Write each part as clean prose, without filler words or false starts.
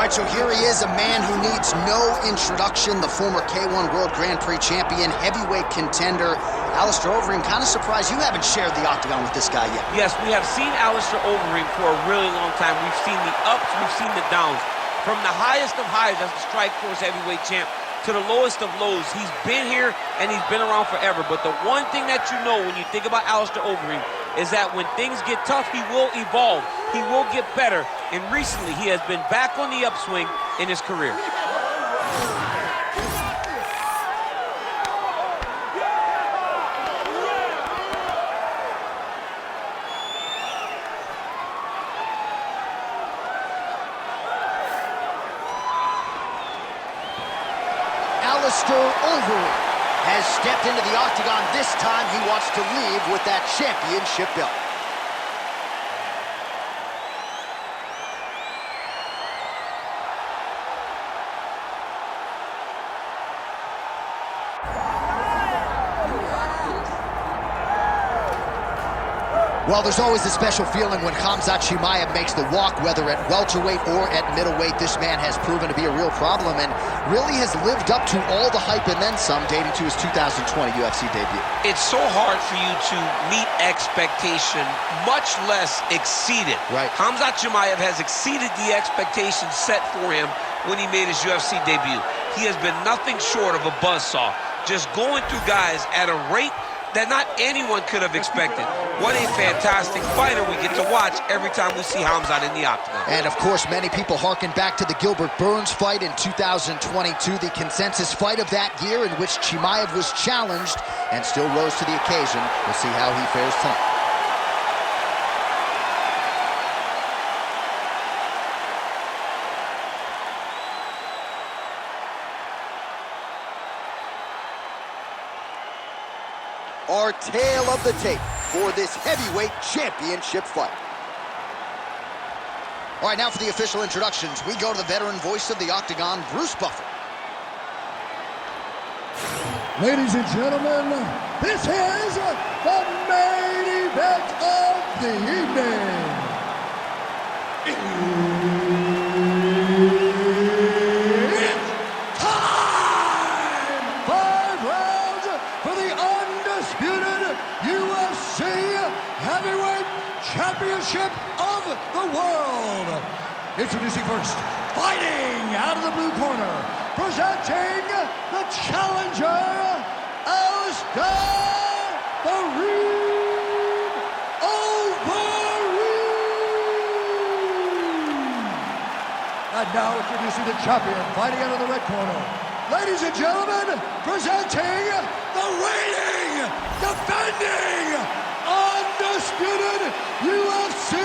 All right, so here he is, a man who needs no introduction, the former K1 World Grand Prix champion, heavyweight contender. Alistair Overeem, kind of surprised you haven't shared the octagon with this guy yet. Yes, we have seen Alistair Overeem for a really long time. We've seen the ups, we've seen the downs. From the highest of highs as the Strikeforce heavyweight champ to the lowest of lows, he's been here and he's been around forever. But the one thing that you know when you think about Alistair Overeem is that when things get tough, he will evolve. He will get better. And recently, he has been back on the upswing in his career. Alistair Overeem has stepped into the octagon. This time he wants to leave with that championship belt. Well, there's always a special feeling when Khamzat Chimaev makes the walk, whether at welterweight or at middleweight. This man has proven to be a real problem and really has lived up to all the hype and then some, dating to his 2020 UFC debut. It's so hard for you to meet expectation, much less exceed it. Right. Khamzat Chimaev has exceeded the expectations set for him when he made his UFC debut. He has been nothing short of a buzzsaw, just going through guys at a rate that not anyone could have expected. What a fantastic fighter we get to watch every time we see Khamzat in the octagon. And of course, many people harken back to the Gilbert Burns fight in 2022, the consensus fight of that year in which Chimaev was challenged and still rose to the occasion. We'll see how he fares tonight. Our tale of the tape for this heavyweight championship fight. All right, now for the official introductions. We go to the veteran voice of the octagon, Bruce Buffer. Ladies and gentlemen, this is the main event of the evening. It's time! 5 rounds for the undisputed UFC Heavyweight Championship of the world. Introducing first, fighting out of the blue corner, presenting the challenger, Alistair Overeem. And now introducing the champion, fighting out of the red corner. Ladies and gentlemen, presenting the reigning, defending, undisputed UFC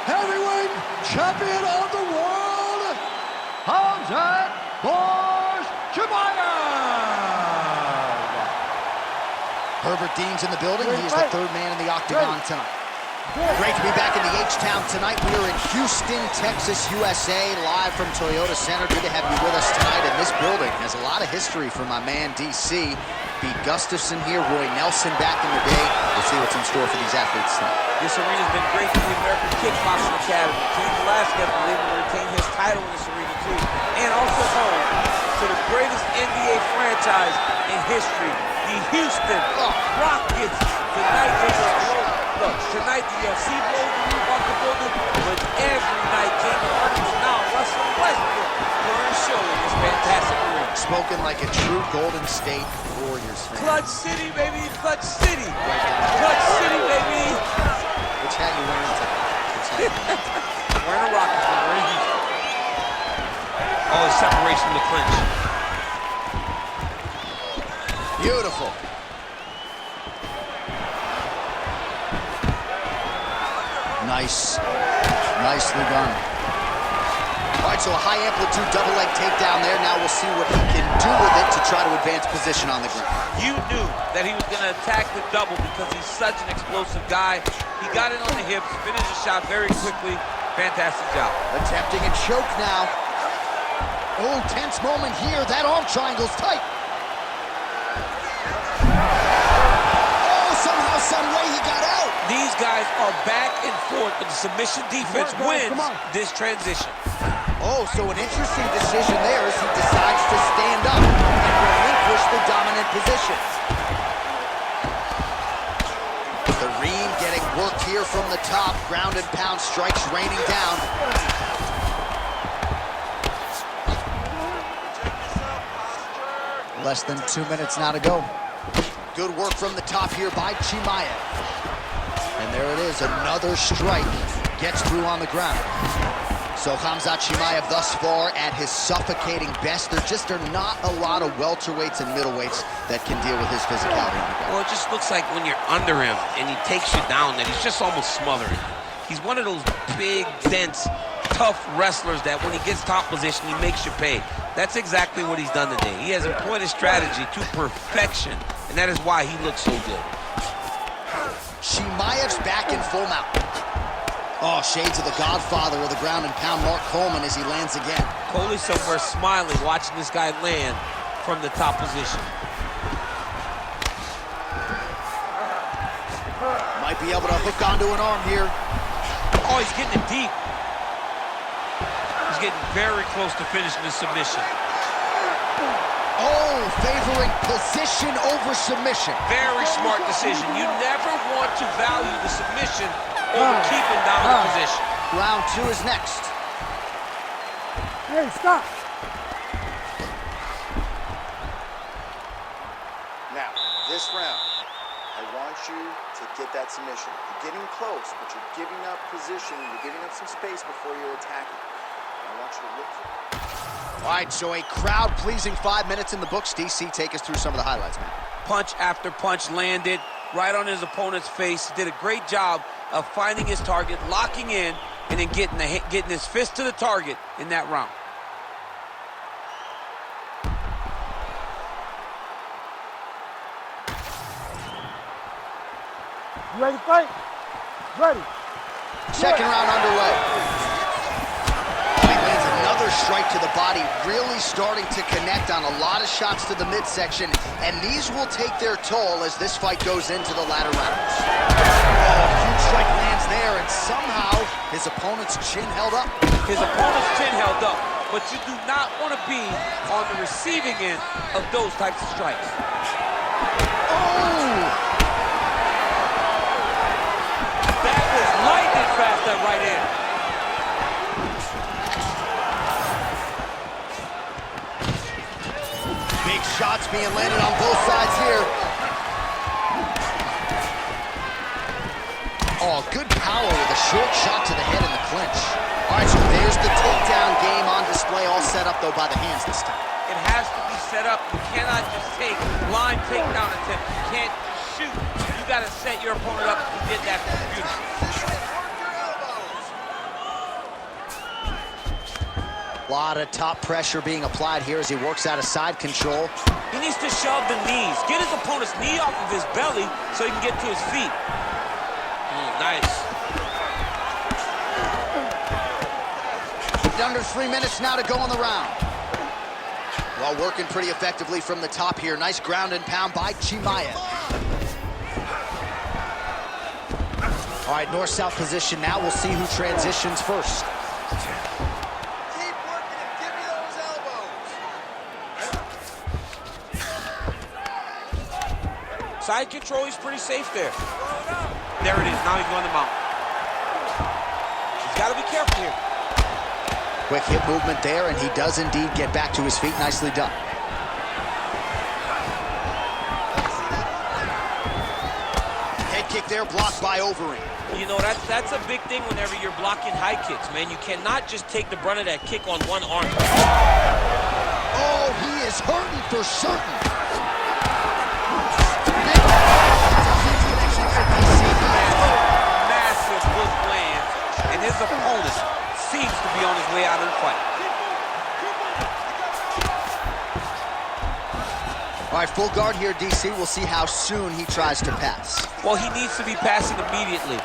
Heavyweight Champion of the world, Khamzat Chimaev. Herbert Dean's in the building. He is the third man in the octagon tonight. Great to be back in the H-Town tonight. We are in Houston, Texas, USA, live from Toyota Center. Good to have you with us tonight. And this building has a lot of history for my man, DC. Pete Gustafson here, Roy Nelson back in the day. We'll see what's in store for these athletes tonight. This arena's been great for the American Kickboxing Academy. King Velasquez was able to retain his title in this arena too. And also home to the greatest NBA franchise in history, the Houston Rockets. Tonight the UFC blows the roof off the building, but every night James Harden is now Russell Westbrook for a show in this fantastic arena. Spoken like a true Golden State Warriors fan. Clutch City, baby, Clutch City. Clutch City, baby. Which hat you wearing today? Wearing a Rockets, we're in Houston. Oh, it's separation to clinch. Beautiful. Nicely done. All right, so a high amplitude double leg takedown there. Now we'll see what he can do with it to try to advance position on the ground. You knew that he was going to attack the double because he's such an explosive guy. He got it on the hips, finished the shot very quickly. Fantastic job. Attempting a choke now. Oh, tense moment here. That arm triangle's tight. Oh, somehow, some way he got out. These guys are back and forth, but the submission defense wins this transition. Oh, so an interesting decision there as he decides to stand up and relinquish the dominant position. The Reem getting worked here from the top. Ground and pound strikes raining down. Less than 2 minutes now to go. Good work from the top here by Chimaev. And there it is, another strike. Gets through on the ground. So Khamzat Chimaev thus far at his suffocating best. There just are not a lot of welterweights and middleweights that can deal with his physicality. Well, it just looks like when you're under him and he takes you down that he's just almost smothering. He's one of those big, dense, tough wrestlers that when he gets top position, he makes you pay. That's exactly what he's done today. He has employed his strategy to perfection, and that is why he looks so good. Chimaev's back in full mount. Oh, shades of the godfather of the ground and pound, Mark Coleman, as he lands again. Coley somewhere smiling, watching this guy land from the top position. Might be able to hook onto an arm here. Oh, he's getting it deep. He's getting very close to finishing the submission. Oh, favoring position over submission. Very smart decision. You never want to value the submission over keeping down the position. Round 2 is next. Hey, stop. Now, this round, I want you to get that submission. You're getting close, but you're giving up position. You're giving up some space before you're attacking. I want you to look for it. All right, so a crowd-pleasing 5 minutes in the books. DC, take us through some of the highlights, man. Punch after punch landed right on his opponent's face. Did a great job of finding his target, locking in, and then getting his fist to the target in that round. You ready to fight? Ready. Second round underway. He lands another strike to the body, really starting to connect on a lot of shots to the midsection, and these will take their toll as this fight goes into the latter rounds. Oh, huge strike lands there, and somehow his opponent's chin held up. His opponent's chin held up, but you do not want to be on the receiving end of those types of strikes. Oh! That was lightning fast, that right hand. Big shots being landed on both sides here. Oh, good power with a short shot to the head in the clinch. All right, so there's the takedown game on display, all set up, though, by the hands this time. It has to be set up. You cannot just take blind takedown attempt. You can't shoot. You got to set your opponent up. He did that beautifully. A lot of top pressure being applied here as he works out of side control. He needs to shove the knees. Get his opponent's knee off of his belly so he can get to his feet. Nice. Under 3 minutes now to go in the round. Well, working pretty effectively from the top here. Nice ground and pound by Chimaev. All right, north-south position now. We'll see who transitions first. Keep working and give me those elbows. Side control, he's pretty safe there. There it is. Now he's going to mount. He's got to be careful here. Quick hip movement there, and he does indeed get back to his feet. Nicely done. Head kick there, blocked by Overeem. You know, that's a big thing whenever you're blocking high kicks, man. You cannot just take the brunt of that kick on one arm. Oh, he is hurting for certain. Massive hook lands, and his opponent seems to be on his way out of the fight. All right, full guard here, DC. We'll see how soon he tries to pass. Well, he needs to be passing immediately.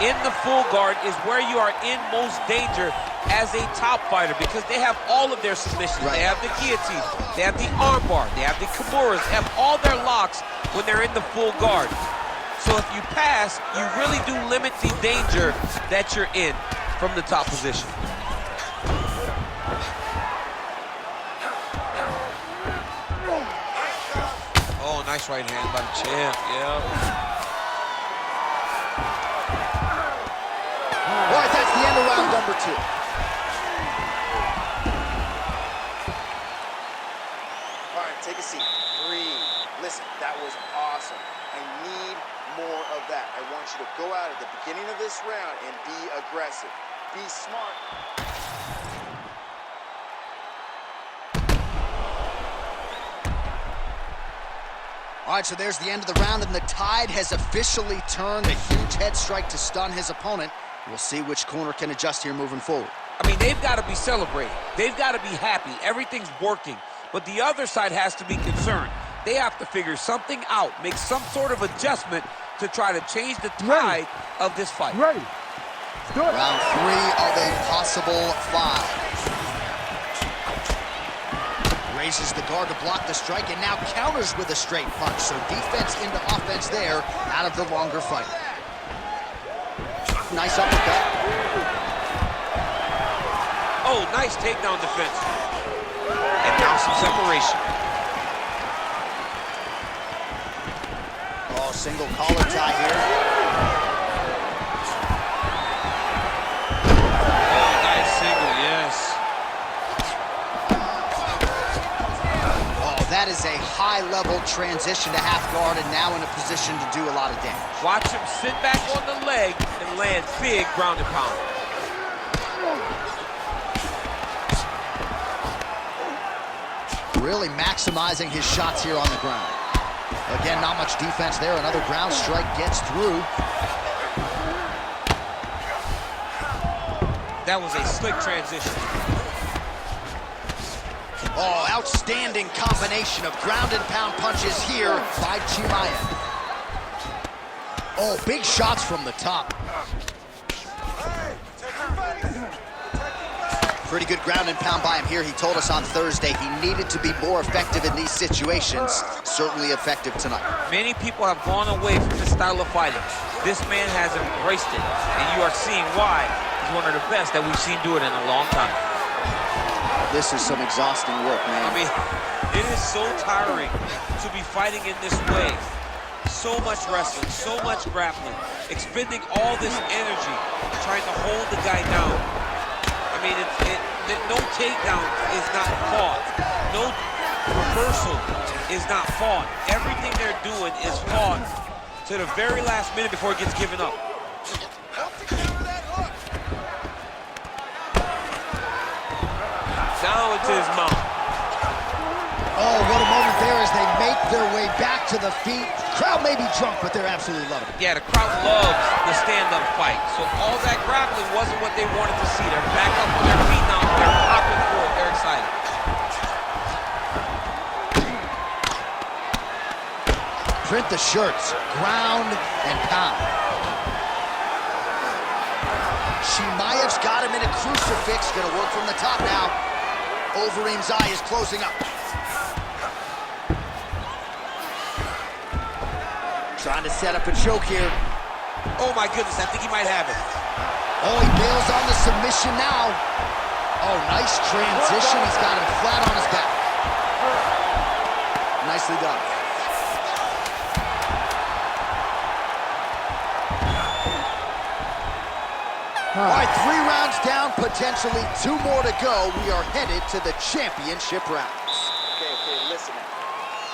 In the full guard is where you are in most danger as a top fighter because they have all of their submissions. Right. They have the guillotine, they have the armbar, they have the kimuras, they have all their locks when they're in the full guard. So if you pass, you really do limit the danger that you're in from the top position. nice right hand by the champ, yeah. All right, that's the end of round number 2. All right, take a seat. Breathe. Listen, that was awesome. I need more of that. I want you to go out at the beginning of this round and be aggressive. Be smart. All right, so there's the end of the round, and the tide has officially turned. A huge head strike to stun his opponent. We'll see which corner can adjust here moving forward. I mean, they've got to be celebrating. They've got to be happy. Everything's working. But the other side has to be concerned. They have to figure something out, make some sort of adjustment to try to change the tide of this fight. Ready. Do it. Round 3 of a possible 5. Raises the guard to block the strike and now counters with a straight punch. So defense into offense there out of the longer fight. Nice uppercut. Oh, nice takedown defense. And now some separation. Oh, single collar tie here. Oh, nice single, yes. That is a high-level transition to half guard and now in a position to do a lot of damage. Watch him sit back on the leg and land big ground and pound. Really maximizing his shots here on the ground. Again, not much defense there. Another ground strike gets through. That was a slick transition. Oh, outstanding combination of ground and pound punches here by Chimaev. Oh, big shots from the top. Pretty good ground and pound by him here. He told us on Thursday he needed to be more effective in these situations. Certainly effective tonight. Many people have gone away from this style of fighting. This man has embraced it, and you are seeing why he's one of the best that we've seen do it in a long time. This is some exhausting work, man. I mean, it is so tiring to be fighting in this way. So much wrestling, so much grappling, expending all this energy, trying to hold the guy down. I mean, no takedown is not fought. No reversal is not fought. Everything they're doing is fought to the very last minute before it gets given up. Down into his mouth. Oh, what a moment there as they make their way back to the feet. Crowd may be drunk, but they're absolutely loving it. Yeah, the crowd loves the stand-up fight. So all that grappling wasn't what they wanted to see. They're back up on their feet now. They're popping for it. They're excited. Print the shirts, ground and pound. Chimaev's got him in a crucifix. Gonna work from the top now. Overeem's eye is closing up. Trying to set up a choke here. Oh my goodness, I think he might have it. Oh, he bails on the submission now. Oh, nice transition. He's got him flat on his back. Nicely done. All right, 3 rounds down, potentially 2 more to go. We are headed to the championship rounds. Okay, listen.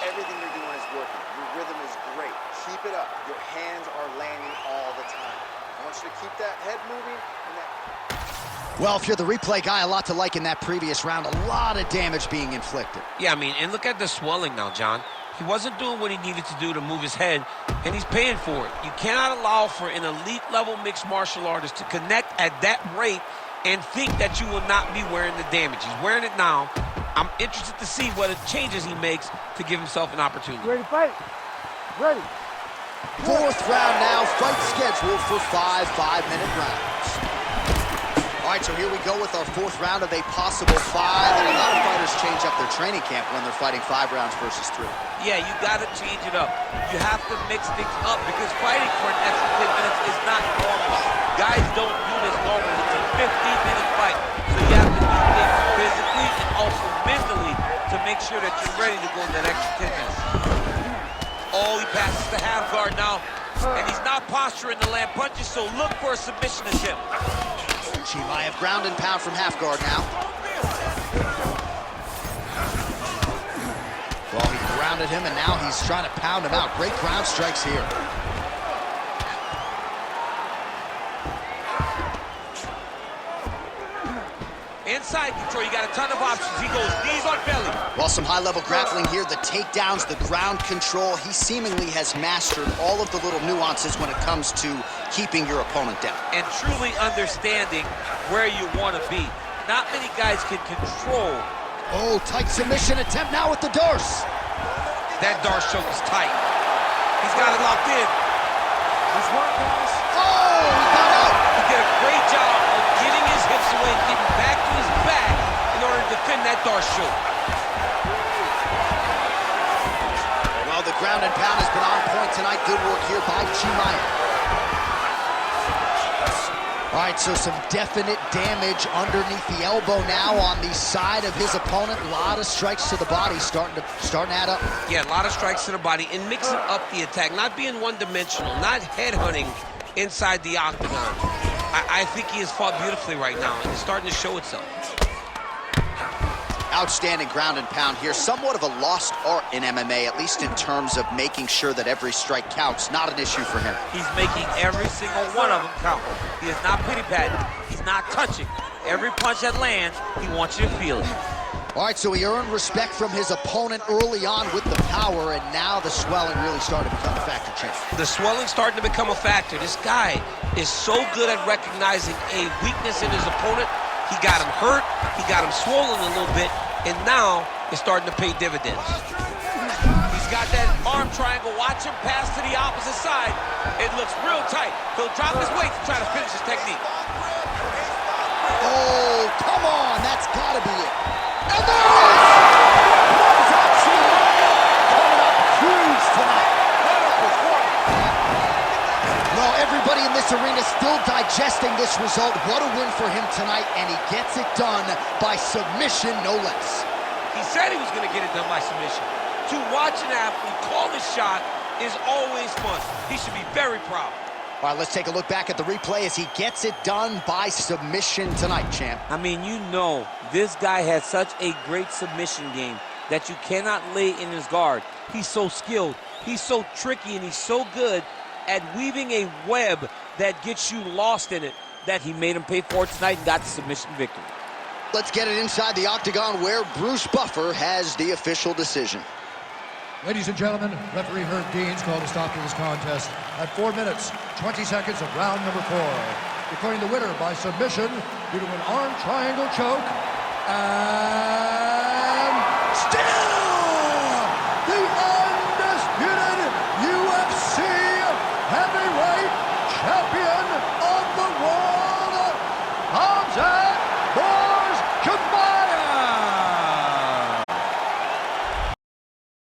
Everything you're doing is working. Your rhythm is great. Keep it up. Your hands are landing all the time. I want you to keep that head moving and that. Well, if you're the replay guy, a lot to like in that previous round. A lot of damage being inflicted. Yeah, I mean, and look at the swelling now, John. He wasn't doing what he needed to do to move his head, and he's paying for it. You cannot allow for an elite-level mixed martial artist to connect at that rate and think that you will not be wearing the damage. He's wearing it now. I'm interested to see what changes he makes to give himself an opportunity. Ready to fight? Ready. 4th round now, fight scheduled for 5 5-minute rounds. All right, so here we go with our 4th round of a possible 5. And a lot of fighters change up their training camp when they're fighting 5 rounds versus 3. Yeah, you got to change it up. You have to mix things up because fighting for an extra 10 minutes is not normal. Guys don't do this normally. It's a 15-minute fight. So you have to do things physically and also mentally to make sure that you're ready to go in that extra 10 minutes. Oh, he passes the half guard now. And he's not posturing to land punches, so look for a submission attempt. Chimaev ground and pound from half guard now. Well, he grounded him, and now he's trying to pound him out. Great ground strikes here. Inside control, you got a ton of options. He goes knees on belly. Well, some high-level grappling here. The takedowns, the ground control. He seemingly has mastered all of the little nuances when it comes to keeping your opponent down. And truly understanding where you want to be. Not many guys can control. Oh, tight submission attempt now with the Darce. That Darce choke is tight. He's got it locked in. Nice work, guys. Oh, he got out. He did a great job of getting his hips away and getting back to his back in order to defend that Darce choke. Well, the ground and pound has been on point tonight. Good work here by Chimaev. All right, so some definite damage underneath the elbow now on the side of his opponent. A lot of strikes to the body starting to add up. Yeah, a lot of strikes to the body and mixing up the attack, not being one-dimensional, not headhunting inside the octagon. I think he has fought beautifully right now, and it's starting to show itself. Outstanding ground and pound here. Somewhat of a lost art in MMA, at least in terms of making sure that every strike counts. Not an issue for him. He's making every single one of them count. He is not pity-patting. He's not touching. Every punch that lands, he wants you to feel it. All right, so he earned respect from his opponent early on with the power, and now the swelling really started to become a factor, Champ. The swelling starting to become a factor. This guy is so good at recognizing a weakness in his opponent. He got him hurt, he got him swollen a little bit, and now it's starting to pay dividends. He's got that arm triangle. Watch him pass to the opposite side. It looks real tight. He'll drop his weight to try to finish his technique. Oh, come on, that's got to be it. And there it is! Khamzat Chimaev coming up huge tonight. Well, everybody in this arena still digesting this result. What a win for him tonight, and he gets it done by submission, no less. He said he was going to get it done by submission. To watch an athlete call his shot is always fun. He should be very proud. All right, let's take a look back at the replay as he gets it done by submission tonight, Champ. I mean, you know, this guy has such a great submission game that you cannot lay in his guard. He's so skilled, he's so tricky, and he's so good at weaving a web that gets you lost in it that he made him pay for it tonight and got the submission victory. Let's get it inside the octagon where Bruce Buffer has the official decision. Ladies and gentlemen, referee Herb Dean's called a stop to this contest at 4 minutes, 20 seconds of round number 4. Declaring the winner by submission due to an arm triangle choke,